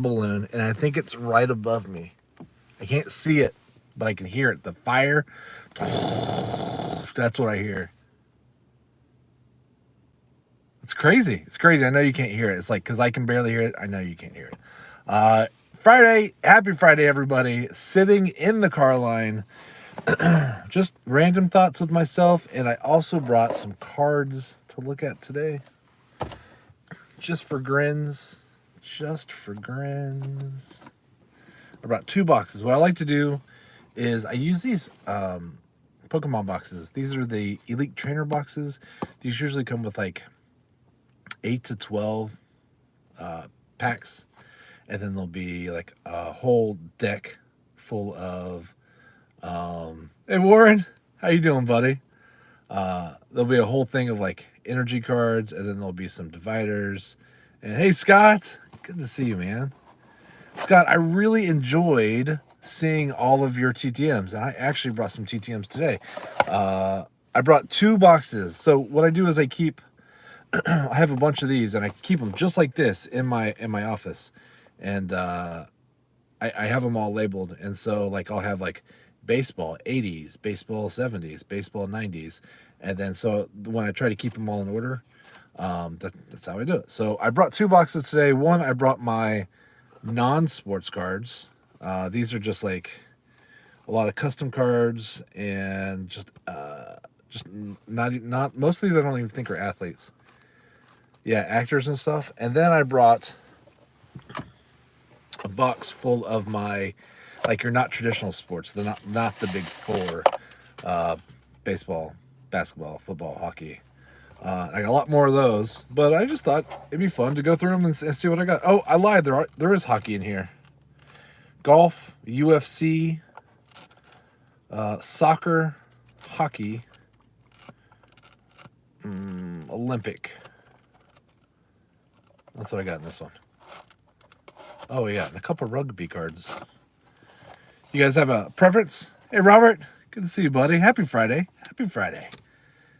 balloon, and I think it's right above me. I can't see it, but I can hear it. The fire, that's what I hear. It's crazy. It's crazy. I know you can't hear it. It's like, because I can barely hear it. I know you can't hear it. Friday, happy Friday, everybody. Sitting in the car line, just random thoughts with myself, and I also brought some cards to look at today. Just for grins. Just for grins. I brought 2 boxes. What I like to do is I use these Pokemon boxes. These are the Elite Trainer boxes. These usually come with like 8 to 12 packs, and then there'll be like a whole deck full of hey Warren, how you doing, buddy? There'll be a whole thing of like energy cards, and then there'll be some dividers. And hey Scott, good to see you, man. Scott, I really enjoyed seeing all of your TTMs, and I actually brought some TTMs today. I brought 2 boxes. So what I do is I have a bunch of these, and I keep them just like this in my office, and I have them all labeled. And so like I'll have like baseball 80s, baseball 70s, baseball 90s, and then so when I try to keep them all in order, that's how I do it. So I brought 2 boxes today. One, I brought my non-sports cards. These are just like a lot of custom cards, and just not most of these I don't even think are athletes. Yeah, actors and stuff. And then I brought a box full of my, like, your not traditional sports. They're not the big four: baseball, basketball, football, hockey. I got a lot more of those, but I just thought it'd be fun to go through them and see what I got. Oh, I lied. There is hockey in here. Golf, UFC, soccer, hockey, Olympic. That's what I got in this one. Oh yeah, and a couple rugby cards. You guys have a preference? Hey Robert, good to see you, buddy. Happy Friday. Happy Friday.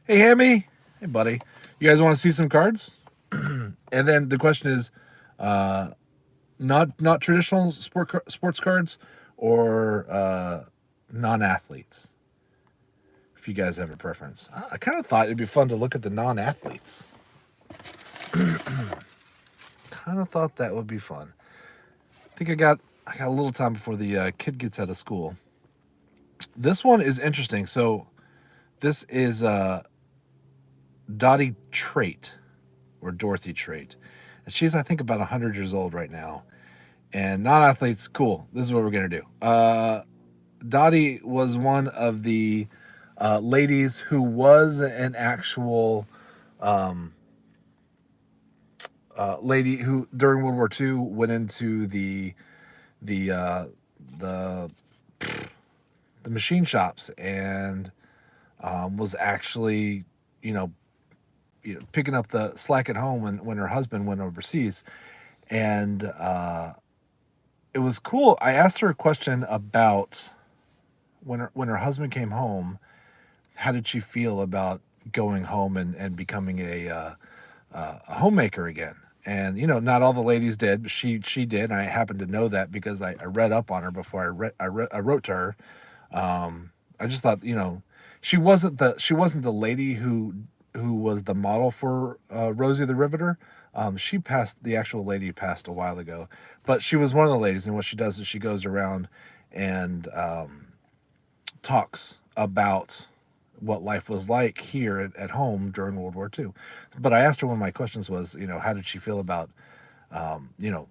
Hey Hammy. Hey buddy. You guys want to see some cards? And then the question is, not traditional sports cards, or non-athletes. If you guys have a preference, I kind of thought it'd be fun to look at the non-athletes. Kind of thought that would be fun. I think I got a little time before the kid gets out of school. This one is interesting. So this is Dottie Trait, or Dorothy Trait. And she's, I think, about 100 years old right now. And non-athletes, cool. This is what we're going to do. Dottie was one of the ladies who was an actual lady who, during World War II, went into the machine shops, and was actually, picking up the slack at home when her husband went overseas. And it was cool. I asked her a question about when her husband came home, how did she feel about going home and becoming a homemaker again? And not all the ladies did, but she did. And I happened to know that because I read up on her before I wrote to her. I just thought, she wasn't the lady who was the model for Rosie the Riveter. The actual lady passed a while ago, but she was one of the ladies. And what she does is she goes around and talks about what life was like here at home during World War II. But I asked her, one of my questions was, how did she feel about,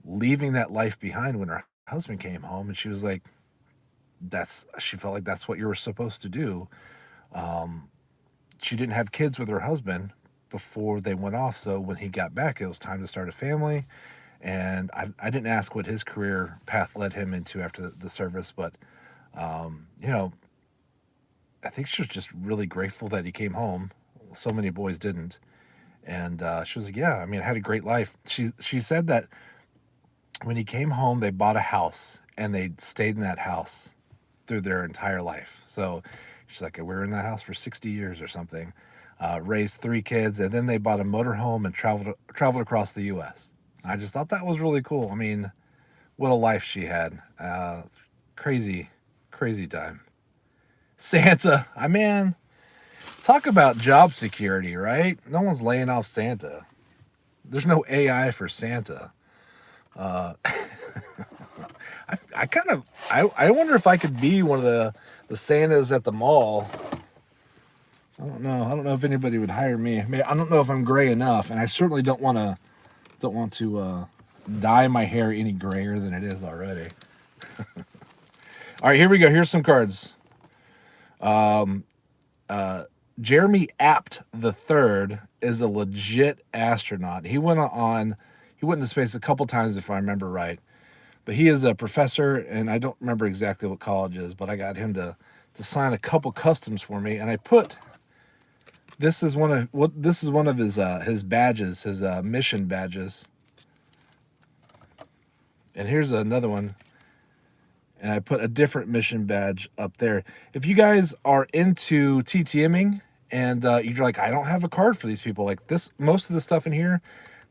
leaving that life behind when her husband came home? And she was like, she felt like that's what you were supposed to do. She didn't have kids with her husband before they went off. So when he got back, it was time to start a family. And I didn't ask what his career path led him into after the service, but, I think she was just really grateful that he came home. So many boys didn't. And she was like, yeah, I mean, I had a great life. She said that when he came home, they bought a house, and they stayed in that house through their entire life. So she's like, we were in that house for 60 years or something, raised 3 kids, and then they bought a motorhome and traveled across the U.S. I just thought that was really cool. I mean, What a life she had. Crazy, crazy time. Santa, man, talk about job security, right? No one's laying off Santa. There's no AI for Santa. I kind of I wonder if I could be one of the Santas at the mall. I don't know. I don't know if anybody would hire me. I don't know if I'm gray enough, and I certainly don't want to dye my hair any grayer than it is already. All right, here we go. Here's some cards. Jeremy Apt the Third is a legit astronaut. He went into space a couple times if I remember right. But he is a professor, and I don't remember exactly what college is, but I got him to sign a couple customs for me, and I put this is one of his badges, his mission badges. And here's another one. And I put a different mission badge up there. If you guys are into TTMing and you're like, I don't have a card for these people, like this, most of the stuff in here,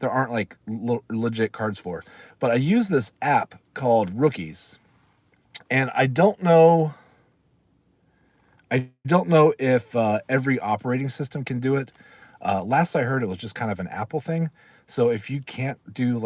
there aren't like legit cards for. But I use this app called Rookies, and I don't know if every operating system can do it. Last I heard, it was just kind of an Apple thing. So if you can't do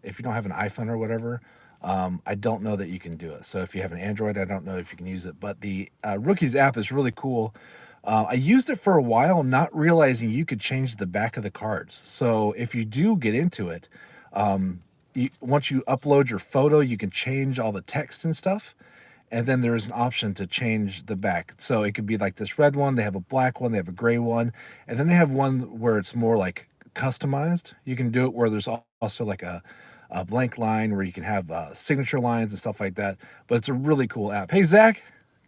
if you don't have an iPhone or whatever, I don't know that you can do it. So if you have an Android, I don't know if you can use it. But the Rookies app is really cool. I used it for a while, not realizing you could change the back of the cards. So if you do get into it, once you upload your photo, you can change all the text and stuff. And then there's an option to change the back. So it could be like this red one, they have a black one, they have a gray one, and then they have one where it's more like customized. You can do it where there's also like a blank line where you can have signature lines and stuff like that. But it's a really cool app. Hey, Zach,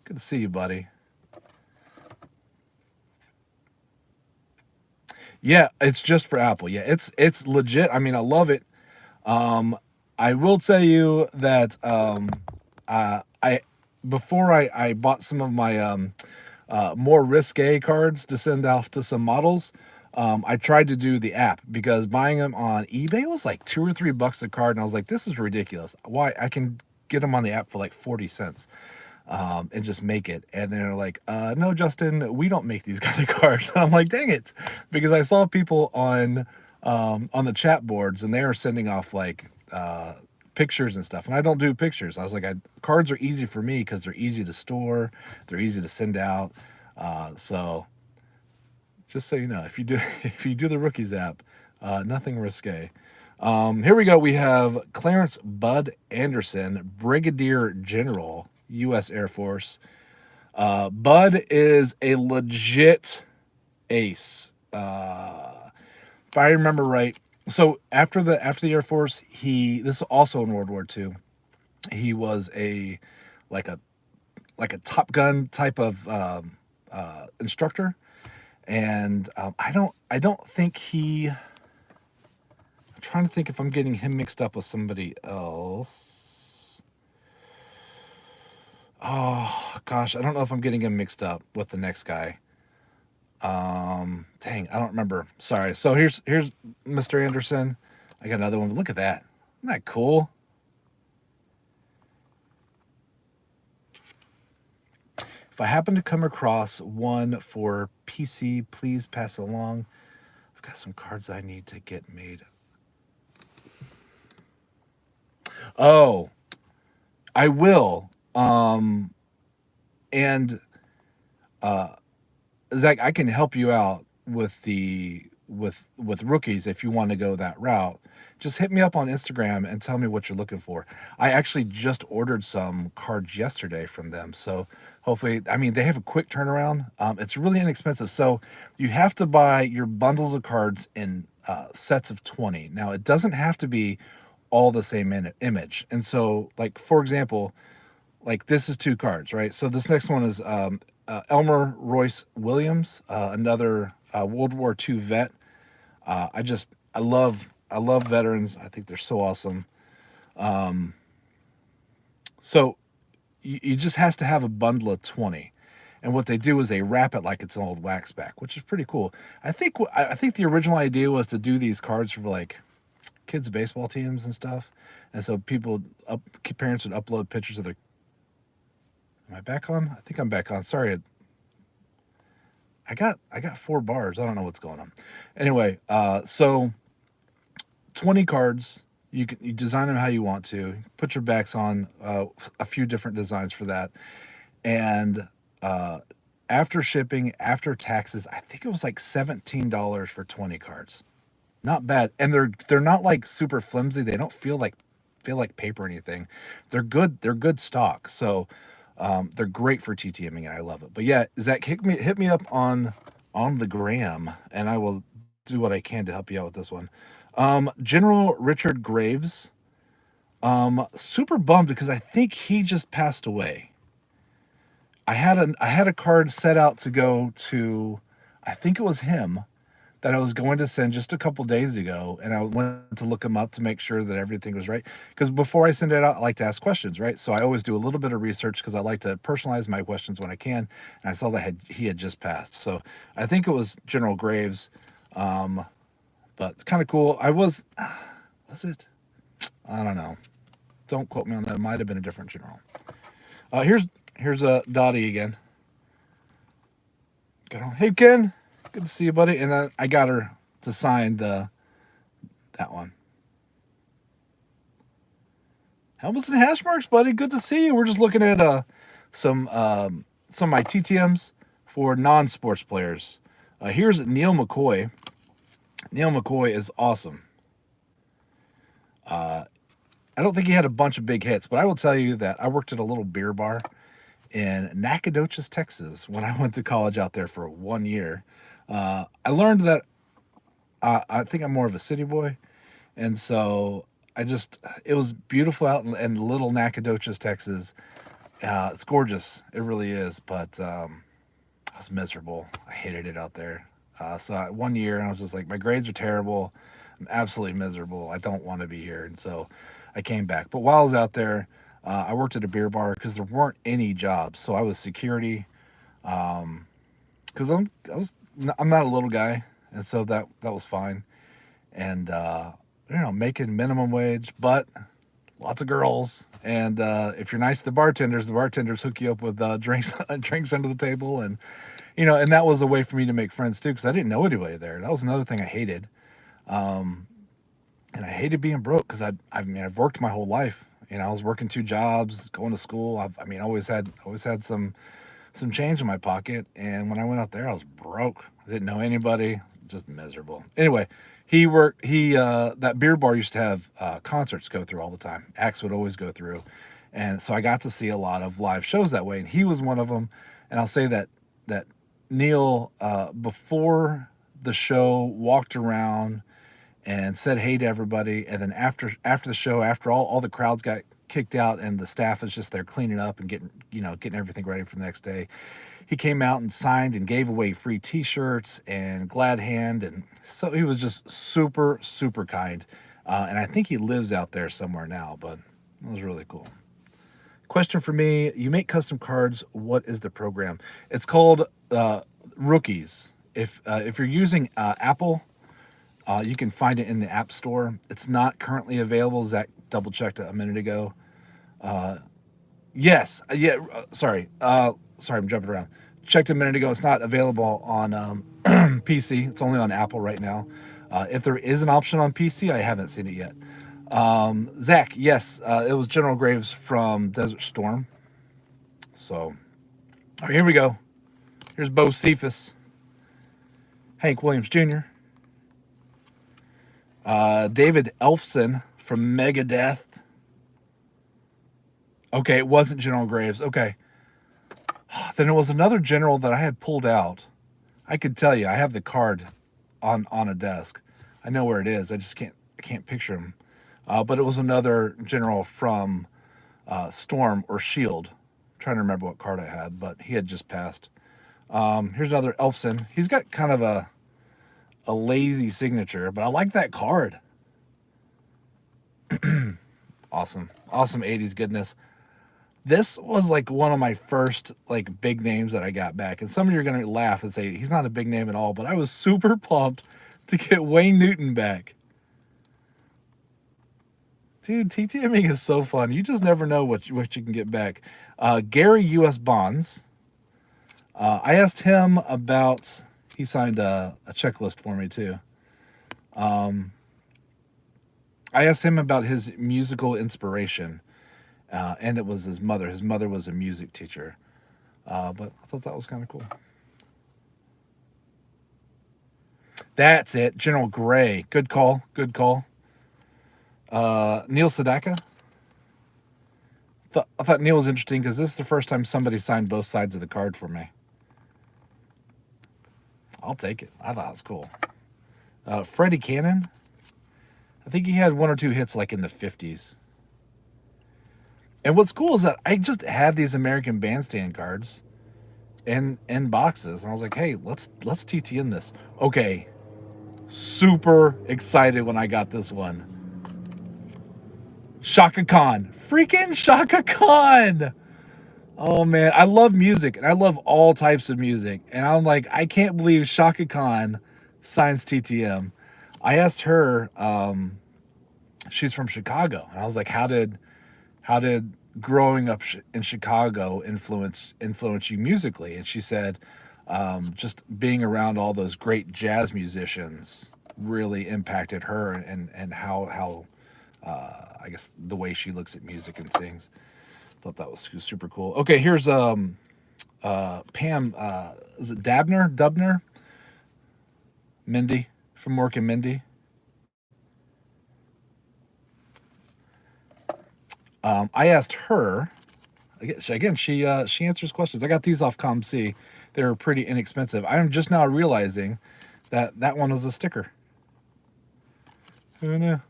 good to see you, buddy. Yeah, it's just for Apple. Yeah, it's legit. I mean, I love it. I will tell you that I before I bought some of my more risque cards to send off to some models, I tried to do the app because buying them on eBay was like $2 or $3 a card, and I was like, this is ridiculous. Why? I can get them on the app for like 40 cents. And just make it. And they're like, no, Justin, we don't make these kind of cards. And I'm like, dang it. Because I saw people on the chat boards, and they are sending off like pictures and stuff. And I don't do pictures. I was like, cards are easy for me because they're easy to store. They're easy to send out. So just so you know, if you do the Rookies app, nothing risque. Here we go. We have Clarence Bud Anderson, Brigadier General, U.S. Air Force. Bud is a legit ace. If I remember right, so after the Air Force, this is also in World War II. He was a Top Gun type of instructor, and I don't think he. I'm trying to think if I'm getting him mixed up with somebody else. Oh gosh, I don't know if I'm getting him mixed up with the next guy. Dang, I don't remember. Sorry. So here's Mr. Anderson. I got another one. Look at that. Isn't that cool? If I happen to come across one for PC, please pass it along. I've got some cards I need to get made. Oh, I will. And Zach, I can help you out with with Rookies if you want to go that route. Just hit me up on Instagram and tell me what you're looking for. I actually just ordered some cards yesterday from them, so hopefully, I mean, they have a quick turnaround. It's really inexpensive, so you have to buy your bundles of cards in sets of 20. Now, it doesn't have to be all the same image, and so, like, for example, like this is 2 cards, right? So this next one is Elmer Royce Williams, another World War II vet. I love veterans. I think they're so awesome. So you just has to have a bundle of 20. And what they do is they wrap it like it's an old wax back, which is pretty cool. I think the original idea was to do these cards for like kids' baseball teams and stuff. And so parents would upload pictures of their. Am I back on? I think I'm back on. Sorry, I got 4 bars. I don't know what's going on. Anyway, so 20 cards. You design them how you want to. Put your backs on. A few different designs for that, and after shipping, after taxes, I think it was like $17 for 20 cards. Not bad, and they're not like super flimsy. They don't feel like paper or anything. They're good. They're good stock. So they're great for TTMing, and I love it. But yeah, Zach, hit me up on the gram, and I will do what I can to help you out with this one. General Richard Graves. Super bummed because I think he just passed away. I had a card set out to go to, I think it was him, that I was going to send just a couple days ago, and I went to look him up to make sure that everything was right. Because before I send it out, I like to ask questions, right? So I always do a little bit of research because I like to personalize my questions when I can. And I saw that he had just passed, so I think it was General Graves. But it's kind of cool. Was it? I don't know. Don't quote me on that. It might have been a different general. Here's Dottie again. Hey Ken, good to see you, buddy. And then I got her to sign that one. Helmets and hash marks, buddy. Good to see you. We're just looking at some of my TTMs for non-sports players. Here's Neil McCoy. Neil McCoy is awesome. I don't think he had a bunch of big hits, but I will tell you that I worked at a little beer bar in Nacogdoches, Texas, when I went to college out there for 1 year. I learned that I think I'm more of a city boy, and so it was beautiful out in little Nacogdoches, Texas. It's gorgeous, it really is, but I was miserable. I hated it out there. So 1 year, and I was just like, my grades are terrible. I'm absolutely miserable. I don't want to be here, and so I came back. But while I was out there, I worked at a beer bar because there weren't any jobs. So I was security, because I'm not a little guy, and so that was fine. And making minimum wage, but lots of girls. And if you're nice to the bartenders hook you up with drinks under the table, and and that was a way for me to make friends too, because I didn't know anybody there. That was another thing I hated. And I hated being broke because I've worked my whole life. I was working 2 jobs, going to school. Always had some change in my pocket. And when I went out there, I was broke. I didn't know anybody, just miserable. Anyway, that beer bar used to have concerts go through all the time. Acts would always go through. And so I got to see a lot of live shows that way. And he was one of them. And I'll say that Neil, before the show, walked around and said hey to everybody, and then after the show, after all the crowds got kicked out and the staff is just there cleaning up and getting everything ready for the next day, he came out and signed and gave away free t-shirts and glad hand, and so he was just super, super kind. And I think he lives out there somewhere now, but it was really cool. Question for me: you make custom cards, what is the program? It's called Rookies. If you're using Apple, you can find it in the App Store. It's not currently available. Zach double-checked a minute ago. Yes. Yeah. Sorry, I'm jumping around. Checked a minute ago. It's not available on PC. It's only on Apple right now. If there is an option on PC, I haven't seen it yet. Zach, yes, it was General Graves from Desert Storm. So, all right, here we go. Here's Bo Cephas. Hank Williams Jr. David Elfson from Megadeth. Okay, it wasn't General Graves. Okay. Then it was another general that I had pulled out. I could tell you, I have the card on a desk. I know where it is. I just can't picture him. But it was another general from Storm or Shield. I'm trying to remember what card I had, but he had just passed. Here's another Elfson. He's got kind of a lazy signature, but I like that card. Awesome 80s goodness. This was like one of my first like big names that I got back, and some of you are gonna laugh and say he's not a big name at all, but I was super pumped to get Wayne Newton back. Dude, TTMing is so fun. You just never know what you can get back. Gary U.S. Bonds. I asked him about. He signed a checklist for me too. I asked him about his musical inspiration, and it was his mother. His mother was a music teacher, but I thought that was kind of cool. That's it. General Gray. Good call. Good call. Neil Sedaka. I thought Neil was interesting because this is the first time somebody signed both sides of the card for me. I'll take it. I thought it was cool. Freddie Cannon. I think he had one or two hits like in the 50s. And what's cool is that I just had these American Bandstand cards in boxes. And I was like, hey, let's TTN this. Okay. Super excited when I got this one. Shaka Khan. Freaking Shaka Khan. Oh, man. I love music, and I love all types of music. And I'm like, I can't believe Shaka Khan signs TTM. I asked her, she's from Chicago. And I was like, how did growing up in Chicago influence you musically? And she said, just being around all those great jazz musicians really impacted her and how I guess the way she looks at music and sings. Thought that was super cool. Okay, here's Pam. Is it Dubner? Mindy from Mork and Mindy. I asked her. Again, she answers questions. I got these off ComC. They were pretty inexpensive. I'm just now realizing that one was a sticker. Who knew?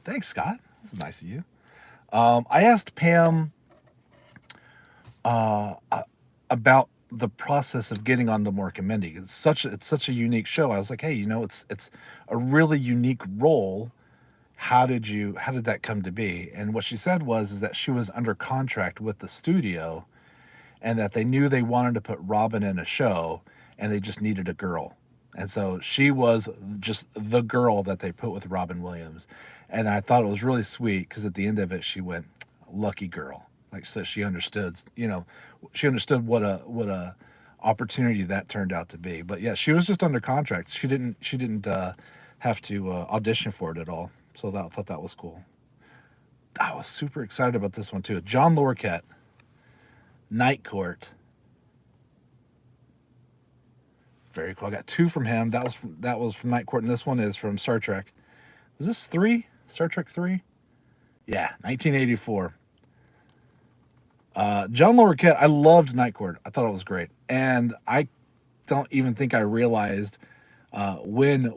Thanks, Scott. This is nice of you. I asked Pam about the process of getting onto Mork and Mindy. It's such a unique show. I was like, hey, it's a really unique role. How did that come to be? And what she said is that she was under contract with the studio, and that they knew they wanted to put Robin in a show, and they just needed a girl. And so she was just the girl that they put with Robin Williams. And I thought it was really sweet because at the end of it, she went, lucky girl. Like, so she understood, what a opportunity that turned out to be. But yeah, she was just under contract. She didn't have to audition for it at all. So I thought that was cool. I was super excited about this one too. John Lorquette, Night Court. Very cool. I got two from him. That was from Night Court, and this one is from Star Trek. Was this 3? Star Trek 3? Yeah, 1984. John Lorquette, I loved Night Court. I thought it was great. And I don't even think I realized when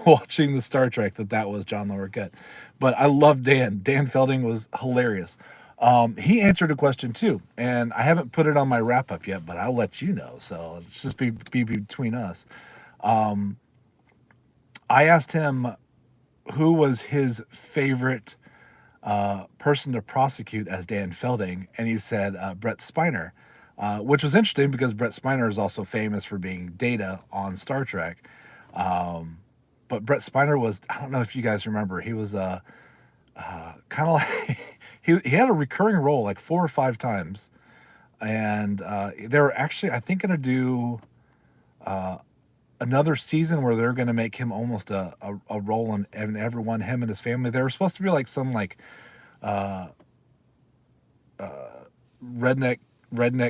watching the Star Trek that was John Lorquette. But I love Dan. Dan Felding was hilarious. He answered a question too, and I haven't put it on my wrap up yet, but I'll let you know. So it's just be between us. I asked him who was his favorite person to prosecute as Dan Felding, and he said Brett Spiner, which was interesting because Brett Spiner is also famous for being Data on Star Trek. But Brett Spiner was, I don't know if you guys remember, he was kind of like he had a recurring role like 4 or 5 times, and they were actually, I think, going to do another season where they're going to make him almost a role in everyone, him and his family. They were supposed to be like some like redneck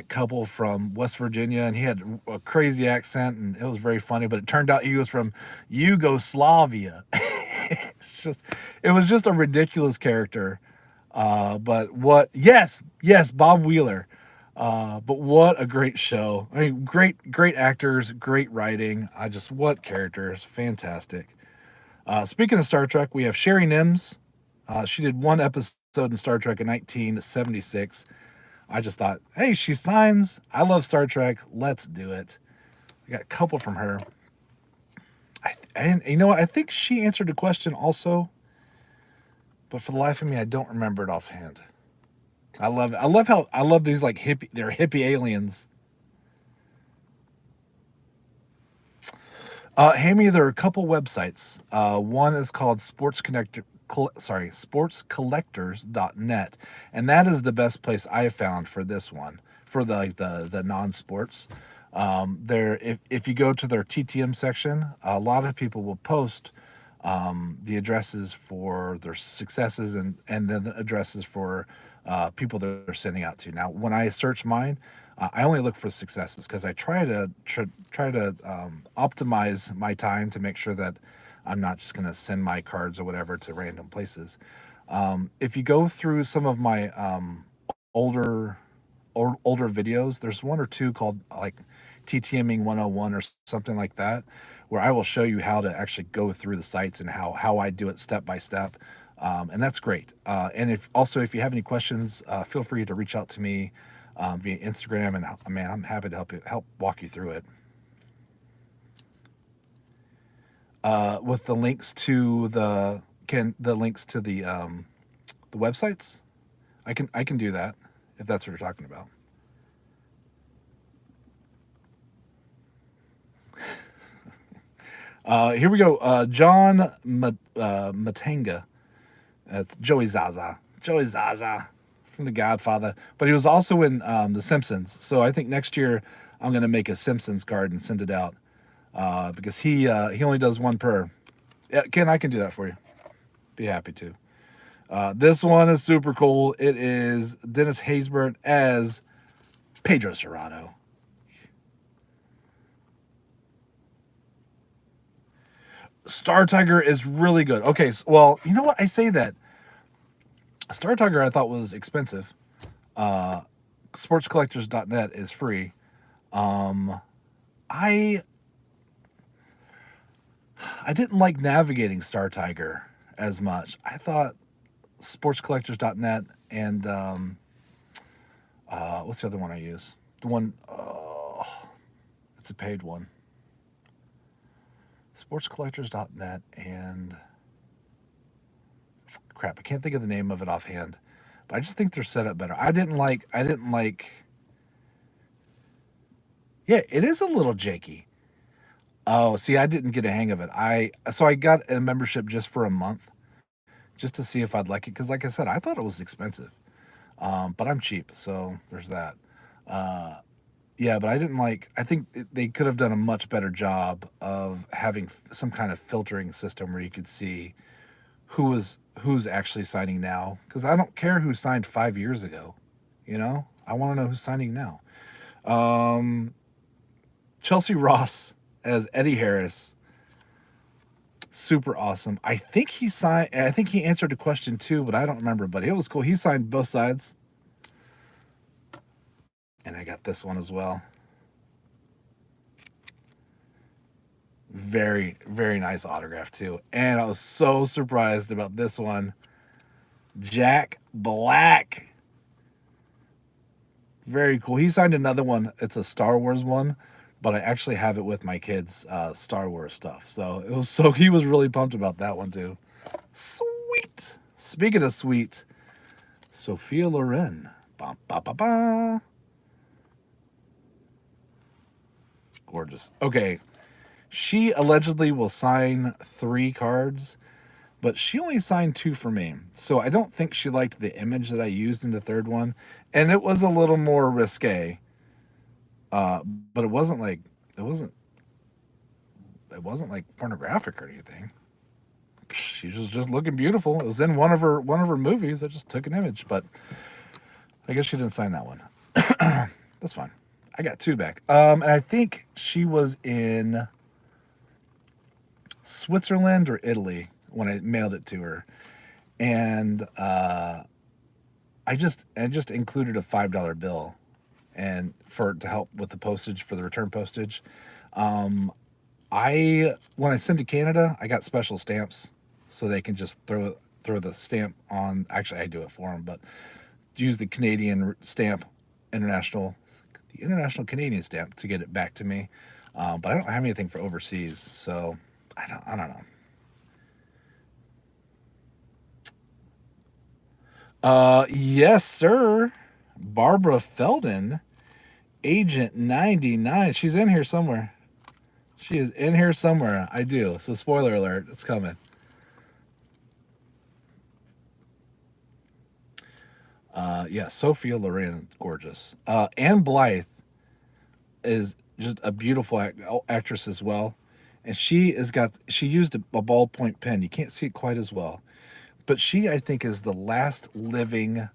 couple from West Virginia, and he had a crazy accent, and it was very funny. But it turned out he was from Yugoslavia. It was just a ridiculous character. But what? Yes, Bob Wheeler. But what a great show. I mean, great actors, great writing. What characters, fantastic. Speaking of Star Trek, we have Sherry Nims. She did 1 episode in Star Trek in 1976. I just thought, hey, she signs. I love Star Trek. Let's do it. I got a couple from her. And you know what? I think she answered a question also, but for the life of me, I don't remember it offhand. I love these like they're hippie aliens. Hammy, there are a couple websites. One is called sportscollectors.net, and that is the best place I have found for this one, for the non-sports. There, if you go to their TTM section, a lot of people will post the addresses for their successes and then the addresses for people that they're sending out to. Now, when I search mine, I only look for successes because I try to optimize my time to make sure that I'm not just going to send my cards or whatever to random places. If you go through some of my older older videos, there's one or two called like TTMing 101 or something like that, where I will show you how to actually go through the sites and how I do it step by step. And that's great. And if you have any questions, feel free to reach out to me via Instagram, and man, I'm happy to help walk you through it. With the links to the websites, I can do that if that's what you're talking about. Here we go. John Matanga. That's Joey Zaza. Joey Zaza from The Godfather. But he was also in The Simpsons. So I think next year I'm going to make a Simpsons card and send it out because he only does one per. Yeah, Ken, I can do that for you. Be happy to. This one is super cool. It is Dennis Haysbert as Pedro Serrano. Star Tiger is really good. Okay, well, you know what? I say that. Star Tiger I thought was expensive. Sportscollectors.net is free. I didn't like navigating Star Tiger as much. I thought sportscollectors.net and what's the other one I use? The one it's a paid one. Sportscollectors.net and crap, I can't think of the name of it offhand, but I just think they're set up better. I didn't like yeah, it is a little janky. Oh, see, I didn't get a hang of it. So I got a membership just for a month just to see if I'd like it, because like I said, I thought it was expensive. But I'm cheap, so there's that. Yeah, but I didn't I think they could have done a much better job of having some kind of filtering system where you could see who's actually signing now, because I don't care who signed 5 years ago. I want to know who's signing now. Chelsea Ross as Eddie Harris, super awesome. I think he answered a question too, but I don't remember, but it was cool. He signed both sides. And I got this one as well. Very, very nice autograph too. And I was so surprised about this one. Jack Black. Very cool. He signed another one. It's a Star Wars one, but I actually have it with my kids' Star Wars stuff. So he was really pumped about that one too. Sweet. Speaking of sweet, Sophia Loren. Ba, ba, ba, ba. Gorgeous. Okay. She allegedly will sign 3 cards, but she only signed 2 for me. So I don't think she liked the image that I used in the third one. And it was a little more risque. But it wasn't like pornographic or anything. She was just looking beautiful. It was in one of her movies. I just took an image, but I guess she didn't sign that one. That's fine. I got 2 back. And I think she was in Switzerland or Italy when I mailed it to her. And I just included a $5 bill and to help with the postage, for the return postage. When I send to Canada, I got special stamps so they can just throw the stamp on. Actually, I do it for them, but use the Canadian stamp, the international Canadian stamp, to get it back to me. But I don't have anything for overseas, so I don't know. Yes, sir. Barbara Felden, Agent 99. She's in here somewhere. She is in here somewhere. I do. So spoiler alert, it's coming. Yeah, Sophia Loren, gorgeous. Anne Blythe is just a beautiful actress as well, and she used a ballpoint pen. You can't see it quite as well, but she, I think, is the last living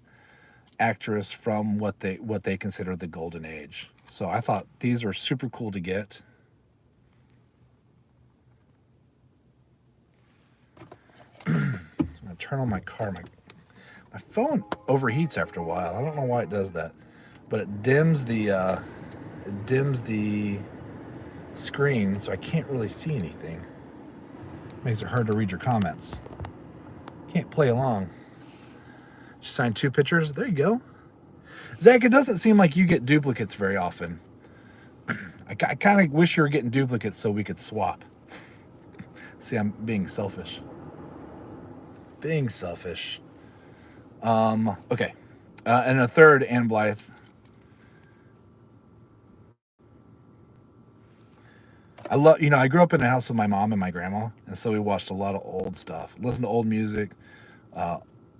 actress from what they consider the golden age. So I thought these were super cool to get. I'm gonna turn on my car. My phone overheats after a while. I don't know why it does that, but it dims the screen, so I can't really see anything. Makes it hard to read your comments. Can't play along. She signed 2 pictures. There you go. Zach, it doesn't seem like you get duplicates very often. I kind of wish you were getting duplicates so we could swap. See, I'm being selfish. Being selfish. Okay. And a third, Anne Blythe. I grew up in a house with my mom and my grandma, and so we watched a lot of old stuff, listened to old music,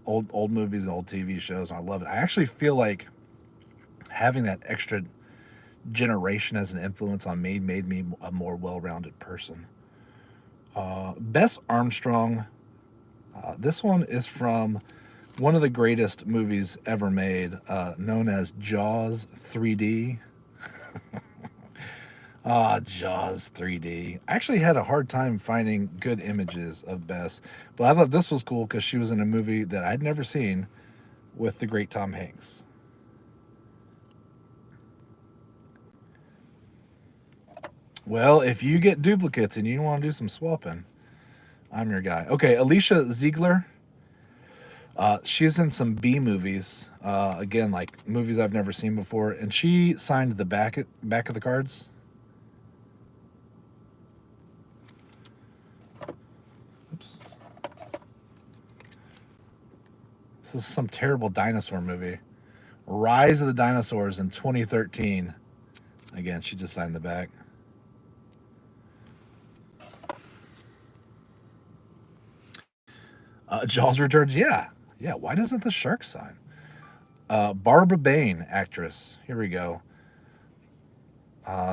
old movies and old TV shows, and I love it. I actually feel like having that extra generation as an influence on me made me a more well-rounded person. Bess Armstrong. This one is from one of the greatest movies ever made, known as Jaws 3D. Jaws 3D. I actually had a hard time finding good images of Bess, but I thought this was cool because she was in a movie that I'd never seen with the great Tom Hanks. Well, if you get duplicates and you want to do some swapping, I'm your guy. Okay, Alicia Ziegler. She's in some B movies, again, like movies I've never seen before, and she signed the back of the cards. Oops. This is some terrible dinosaur movie. Rise of the Dinosaurs in 2013. Again, she just signed the back. Jaws Returns, yeah. Yeah, why doesn't the shark sign? Barbara Bain, actress. Here we go.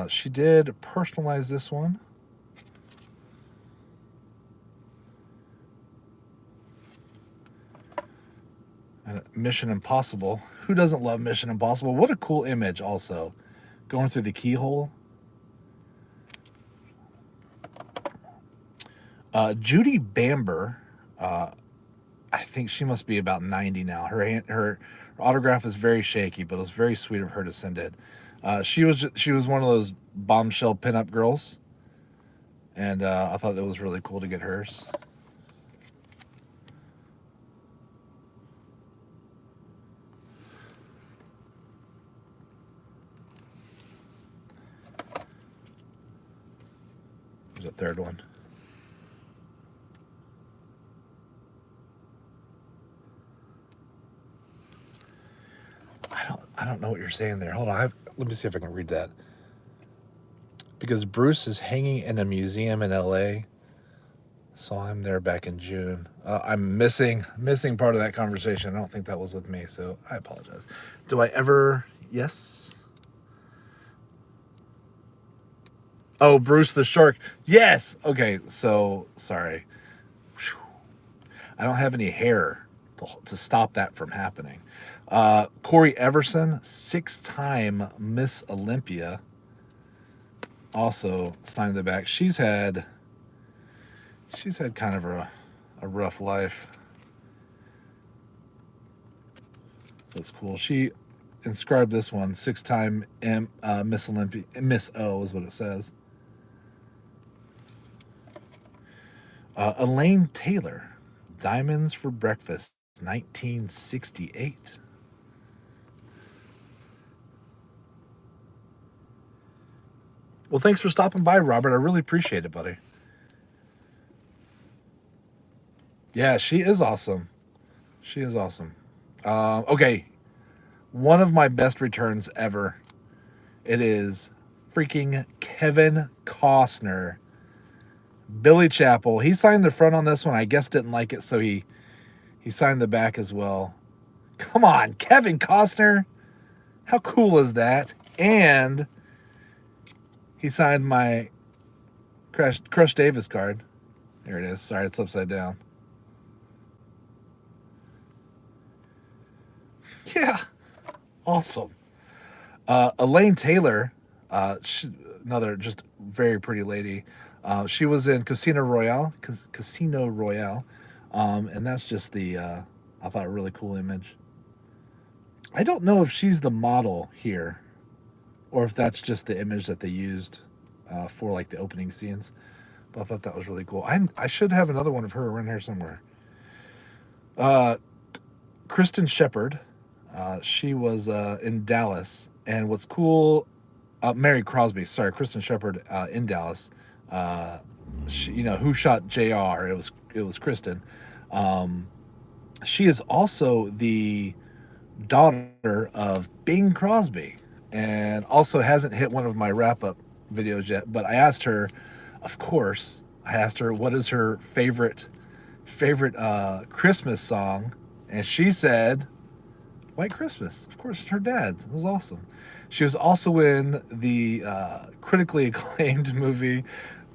She did personalize this one. Mission Impossible. Who doesn't love Mission Impossible? What a cool image also. Going through the keyhole. Judy Bamber. I think she must be about 90 now. Her autograph is very shaky, but it was very sweet of her to send it. She was one of those bombshell pinup girls, and I thought it was really cool to get hers. There's a third one. I don't know what you're saying there. Hold on. Let me see if I can read that. Because Bruce is hanging in a museum in LA. Saw him there back in June. I'm missing part of that conversation. I don't think that was with me, so I apologize. Do I ever? Yes. Oh, Bruce the shark. Yes. Okay. So sorry. I don't have any hair to stop that from happening. Corey Everson, 6-time Miss Olympia, also signed the back. She's had kind of a rough life. That's cool. She inscribed this one, 6-time Miss Olympia. Miss O is what it says. Elaine Taylor, Diamonds for Breakfast, 1968. Well, thanks for stopping by, Robert. I really appreciate it, buddy. Yeah, she is awesome. She is awesome. Okay, one of my best returns ever. It is freaking Kevin Costner. Billy Chappell. He signed the front on this one. I guess didn't like it, so he signed the back as well. Come on, Kevin Costner. How cool is that? And he signed my Crush Davis card. There it is. Sorry, it's upside down. Yeah. Awesome. Elaine Taylor, another just very pretty lady. She was in Casino Royale, and that's just the, I thought, a really cool image. I don't know if she's the model here, or if that's just the image that they used for like the opening scenes. But I thought that was really cool. I should have another one of her around here somewhere. Kristen Shepard, she was in Dallas, and what's cool, Mary Crosby, sorry, Kristen Shepard in Dallas. She, who shot JR? It was Kristen. She is also the daughter of Bing Crosby, and also hasn't hit one of my wrap-up videos yet. But I asked her, of course, what is her favorite Christmas song, and she said White Christmas. Of course, it's her dad. It was awesome. She was also in the critically acclaimed movie,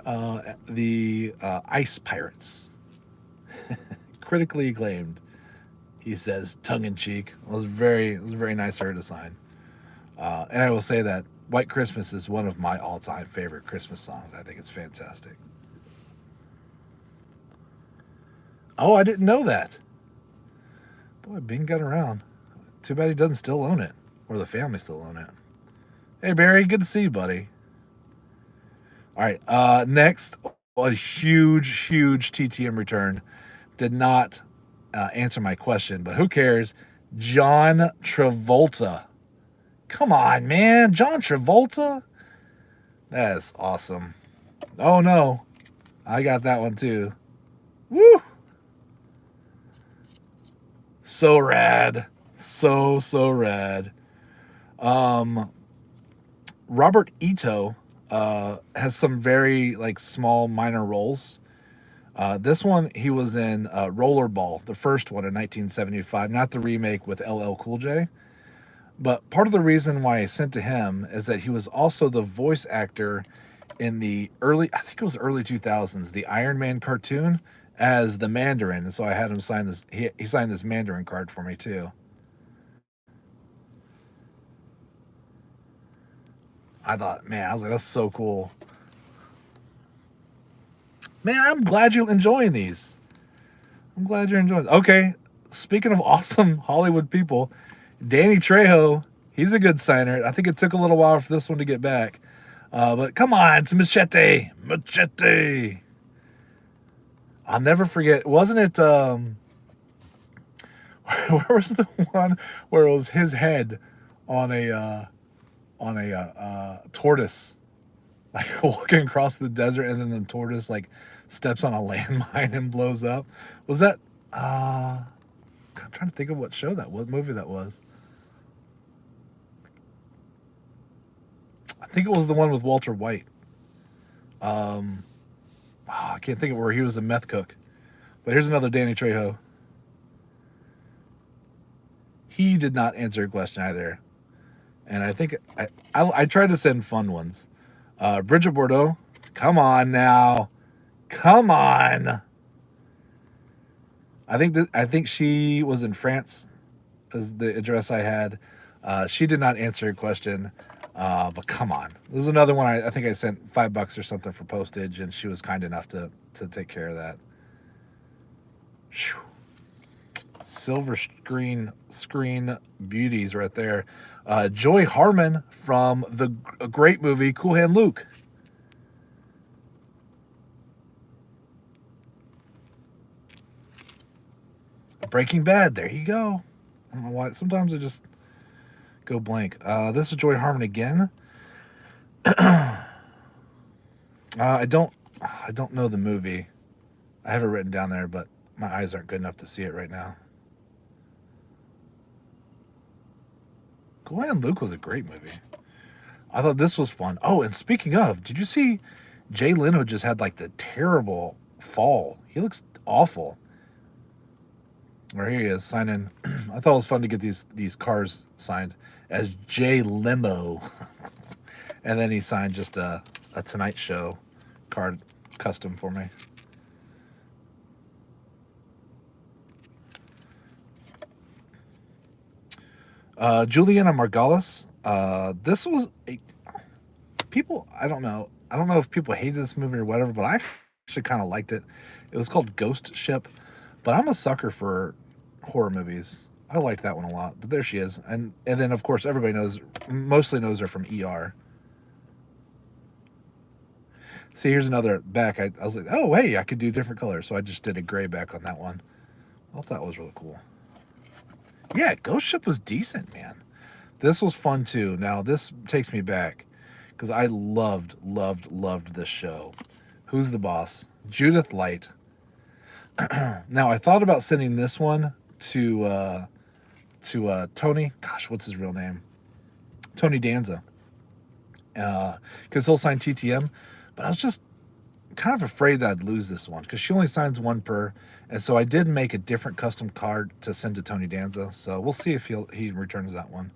the Ice Pirates. Critically acclaimed. He says, tongue-in-cheek. It was very nice of her to sign. And I will say that White Christmas is one of my all-time favorite Christmas songs. I think it's fantastic. Oh, I didn't know that. Boy, Bing got around. Too bad he doesn't still own it. Or the family still own it. Hey, Barry, good to see you, buddy. All right, next, a huge TTM return. Did not answer my question, but who cares? John Travolta. Come on, man. John Travolta? That is awesome. Oh, no. I got that one, too. Woo! So rad. So rad. Robert Ito has some very small minor roles. This one, he was in Rollerball, the first one in 1975, not the remake with LL Cool J. But part of the reason why I sent to him is that he was also the voice actor in the early 2000s, the Iron Man cartoon as the Mandarin. And so I had him sign this. He signed this Mandarin card for me too. I thought, man, I was like, that's so cool. Man, I'm glad you're enjoying these. I'm glad you're enjoying it. Okay, speaking of awesome Hollywood people, Danny Trejo, he's a good signer. I think it took a little while for this one to get back. But come on, it's Machete. Machete. I'll never forget. Wasn't it, where was the one where it was his head on a tortoise, like walking across the desert, and then the tortoise steps on a landmine and blows up? Was that I'm trying to think of what movie that was. I think it was the one with Walter White. I can't think of where he was a meth cook. But here's another Danny Trejo. He did not answer a question either. And I think I tried to send fun ones. Bridget Bordeaux, come on now. Come on. I think she was in France, is the address I had. She did not answer a question. But come on. This is another one I think I sent $5 or something for postage, and she was kind enough to take care of that. Whew. Silver screen beauties right there. Joy Harmon from the great movie Cool Hand Luke. Breaking Bad, there you go. I don't know why. Sometimes I just go blank. This is Joy Harmon again. I don't know the movie. I have it written down there, but my eyes aren't good enough to see it right now. Cool Hand Luke was a great movie. I thought this was fun. Oh, and speaking of, did you see Jay Leno just had like the terrible fall? He looks awful. Or here he is signing. I thought it was fun to get these cars signed as Jay Limo, and then he signed just a Tonight Show card custom for me. Juliana Margulis. This was people. I don't know. I don't know if people hated this movie or whatever, but I actually kind of liked it. It was called Ghost Ship, but I'm a sucker for horror movies. I liked that one a lot. But there she is, and then of course everybody mostly knows her from ER. See, here's another back. I was like, oh hey, I could do different colors, so I just did a gray back on that one. I thought that was really cool. Yeah, Ghost Ship was decent, man. This was fun too. Now this takes me back because I loved this show. Who's the Boss? Judith Light. Now I thought about sending this one to Tony. Gosh, what's his real name? Tony Danza. Because he'll sign TTM, but I was just kind of afraid that I'd lose this one because she only signs one per, and so I did make a different custom card to send to Tony Danza. So we'll see if he returns that one.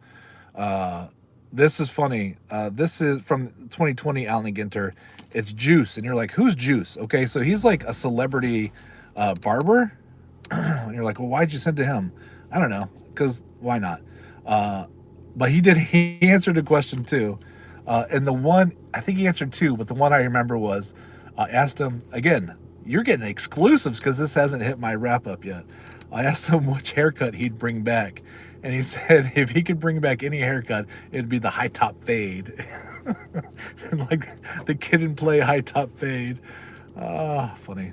This is funny. This is from 2020 Allen Ginter. It's Juice, and you're like, who's Juice? Okay, so he's like a celebrity barber, and you're like, well, why'd you send to him? I don't know, because why not? But he answered a question too, and the one I think he answered two, but the one I remember was I asked him again. You're getting exclusives because this hasn't hit my wrap up yet. I asked him which haircut he'd bring back, and he said if he could bring back any haircut, it'd be the high top fade. Like the Kid and Play high top fade. Funny.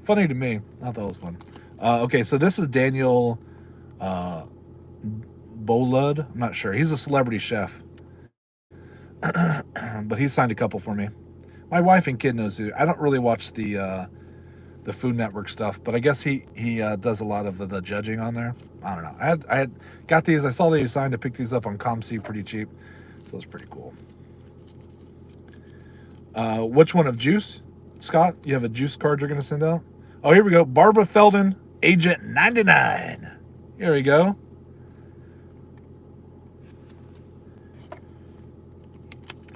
Funny to me. I thought it was fun. Okay, so this is Daniel Bolud. I'm not sure. He's a celebrity chef. But he signed a couple for me. My wife and kid knows who. I don't really watch the Food Network stuff, but I guess he does a lot of the judging on there. I don't know. I had got these. I saw that he signed. I picked these up on ComC pretty cheap, so it's pretty cool. Which one of Juice, Scott? You have a Juice card you're gonna send out? Oh, here we go. Barbara Feldon, Agent 99. Here we go.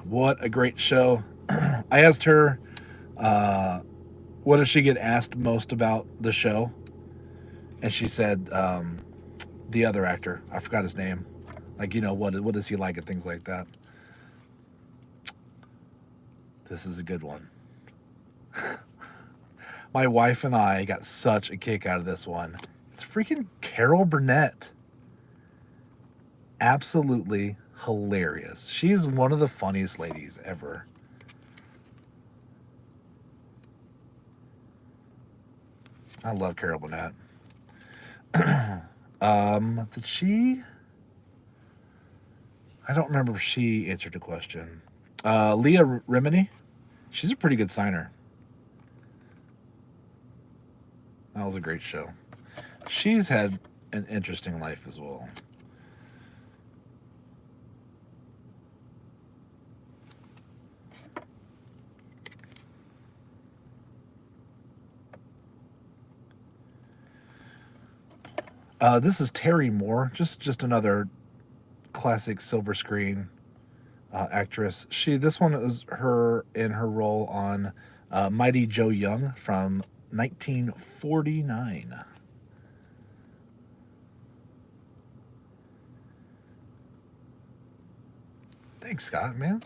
What a great show. I asked her, what does she get asked most about the show? And she said, the other actor. I forgot his name. Like, what does he like and things like that. This is a good one. My wife and I got such a kick out of this one. It's freaking Carol Burnett. Absolutely hilarious. She's one of the funniest ladies ever. I love Carol Burnett. Did she? I don't remember if she answered the question. Leah Remini. She's a pretty good signer. That was a great show. She's had an interesting life as well. This is Terry Moore, just another classic silver screen actress. This one is her in her role on Mighty Joe Young from 1949. Thanks, Scott, man.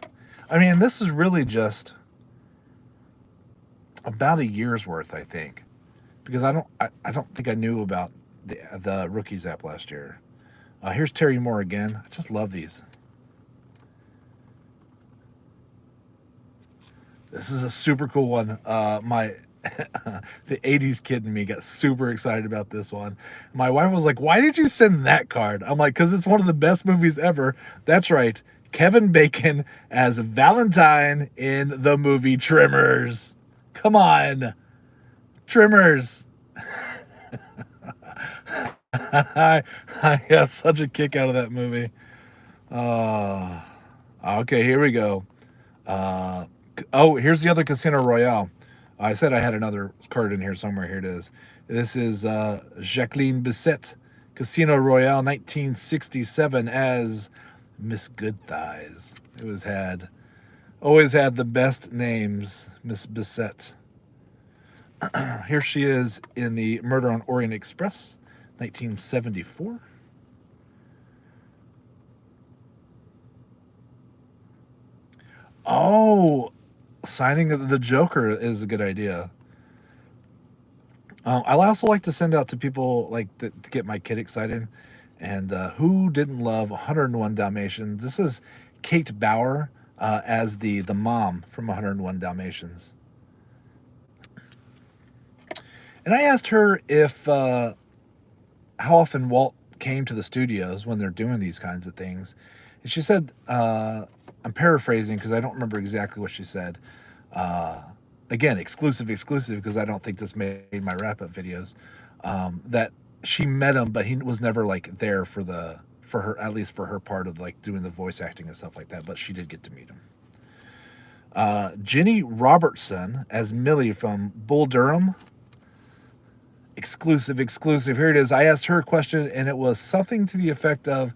I mean, this is really just about a year's worth, I think, because I don't think I knew about the Rookies app last year. Here's Terry Moore again. I just love these. This is a super cool one. The 80s kid in me got super excited about this one. My wife was like, why did you send that card? I'm like, because it's one of the best movies ever. That's right. Kevin Bacon as Valentine in the movie Tremors. Come on. Tremors. I got such a kick out of that movie. Okay, here we go. Oh, here's the other Casino Royale. I said I had another card in here somewhere. Here it is. This is Jacqueline Bisset, Casino Royale 1967 as Miss Good Thighs. It was always had the best names, Miss Bisset. Here she is in the Murder on Orient Express, 1974. Oh, signing the Joker is a good idea. I also like to send out to people like to get my kid excited. And who didn't love 101 Dalmatians? This is Kate Bauer as the mom from 101 Dalmatians. And I asked her if how often Walt came to the studios when they're doing these kinds of things. And she said, I'm paraphrasing because I don't remember exactly what she said. Again, exclusive, because I don't think this made my wrap-up videos. That she met him, but he was never like there for her, at least for her part of like doing the voice acting and stuff like that. But she did get to meet him. Ginny Robertson as Millie from Bull Durham. Exclusive. Here it is. I asked her a question, and it was something to the effect of,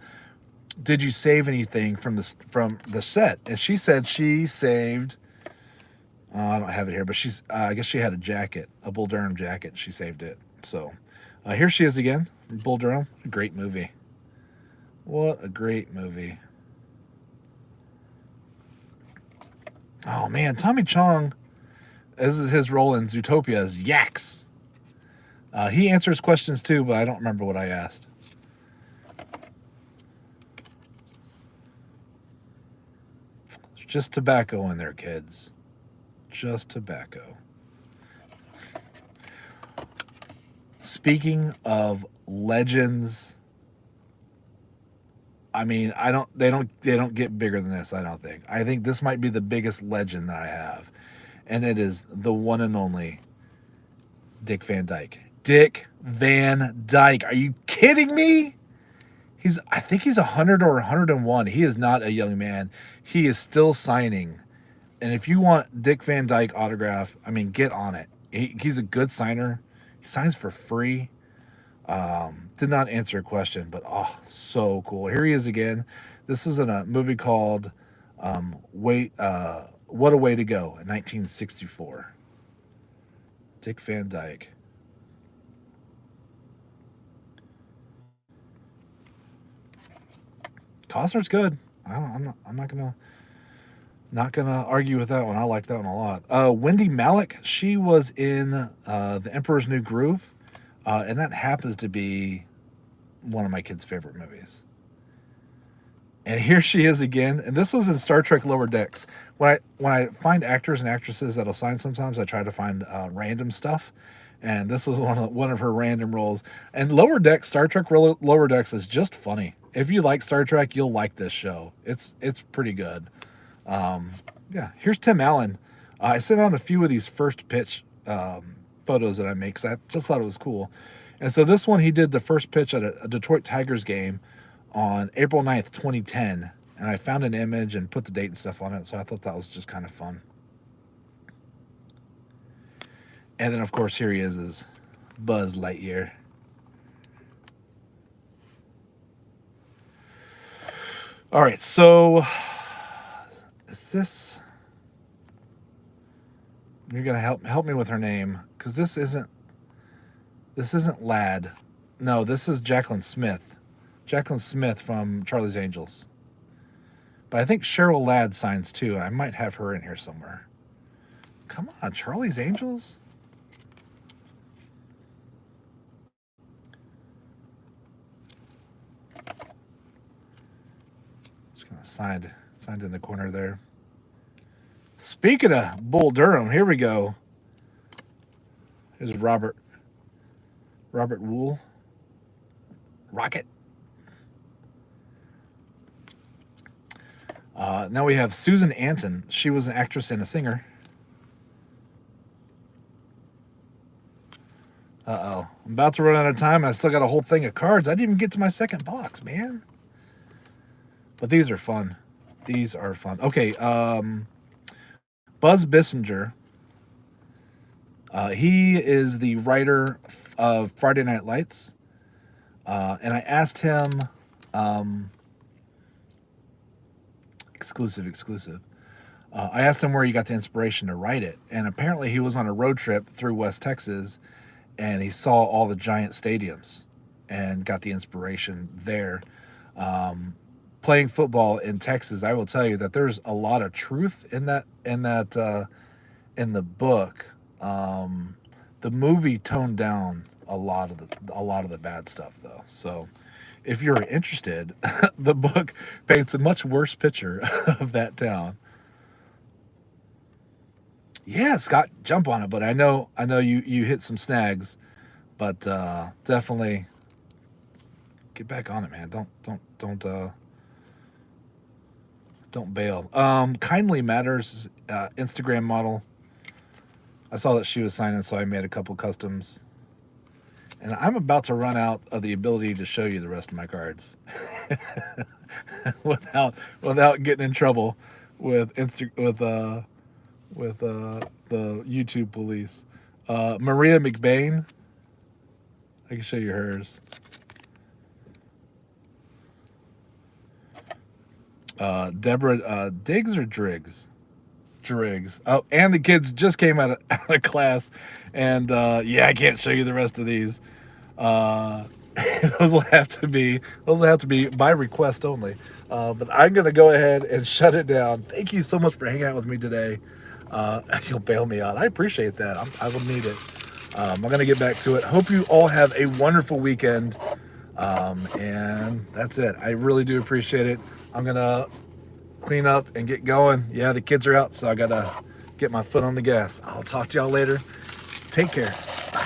"Did you save anything from the set?" And she said she saved. I don't have it here, but I guess she had a jacket, a Bull Durham jacket. She saved it. So here she is again, Bull Durham. Great movie. What a great movie. Oh man, Tommy Chong, this is his role in Zootopia as Yax. He answers questions too, but I don't remember what I asked. It's just tobacco in there, kids. Just tobacco. Speaking of legends, I mean, they don't get bigger than this, I don't think. I think this might be the biggest legend that I have. And it is the one and only Dick Van Dyke. Dick Van Dyke. Are you kidding me? I think he's 100 or 101. He is not a young man. He is still signing. And if you want Dick Van Dyke autograph, I mean, get on it. He's a good signer. He signs for free. Did not answer a question, but oh, so cool. Here he is again. This is in a movie called What a Way to Go in 1964. Dick Van Dyke. Costner's good. I'm not gonna argue with that one. I liked that one a lot. Wendy Malick, she was in The Emperor's New Groove, and that happens to be one of my kids' favorite movies. And here she is again, and this was in Star Trek Lower Decks. When I find actors and actresses that'll sign, sometimes I try to find random stuff, and this was one of her random roles. And Lower Decks, Star Trek Lower Decks is just funny. If you like Star Trek, you'll like this show. It's pretty good. Yeah, here's Tim Allen. I sent out a few of these first pitch photos that I make because I just thought it was cool. And so this one, he did the first pitch at a Detroit Tigers game on April 9th, 2010. And I found an image and put the date and stuff on it, so I thought that was just kind of fun. And then, of course, here he is Buzz Lightyear. All right, so is this? You're gonna help me with her name, because this isn't Ladd. No, this is Jacqueline Smith. Jacqueline Smith from Charlie's Angels. But I think Cheryl Ladd signs too. I might have her in here somewhere. Come on, Charlie's Angels. Just kind of signed in the corner there. Speaking of Bull Durham, here we go. Here's Robert Wool. Rocket. Now we have Susan Anton. She was an actress and a singer. Uh-oh. I'm about to run out of time, and I still got a whole thing of cards. I didn't even get to my second box, man. But these are fun. These are fun. Okay, Buzz Bissinger. He is the writer of Friday Night Lights. And I asked him, exclusive. I asked him where he got the inspiration to write it. And apparently he was on a road trip through West Texas and he saw all the giant stadiums and got the inspiration there. Playing football in Texas, I will tell you that there's a lot of truth in the book. The movie toned down a lot of the bad stuff though. So if you're interested, the book paints a much worse picture of that town. Yeah, Scott, jump on it, but I know you hit some snags, but definitely get back on it, man. Don't bail. Kindly Matters Instagram model. I saw that she was signing, so I made a couple customs. And I'm about to run out of the ability to show you the rest of my cards without getting in trouble with the YouTube police. Maria McBain. I can show you hers. Deborah Diggs or Driggs? Driggs. Oh, and the kids just came out of class, and yeah, I can't show you the rest of these. Those will have to be by request only. But I'm gonna go ahead and shut it down. Thank you so much for hanging out with me today. You'll bail me out. I appreciate that. I will need it. I'm gonna get back to it. Hope you all have a wonderful weekend. And that's it. I really do appreciate it. I'm gonna clean up and get going. Yeah, the kids are out, so I gotta get my foot on the gas. I'll talk to y'all later. Take care. Bye.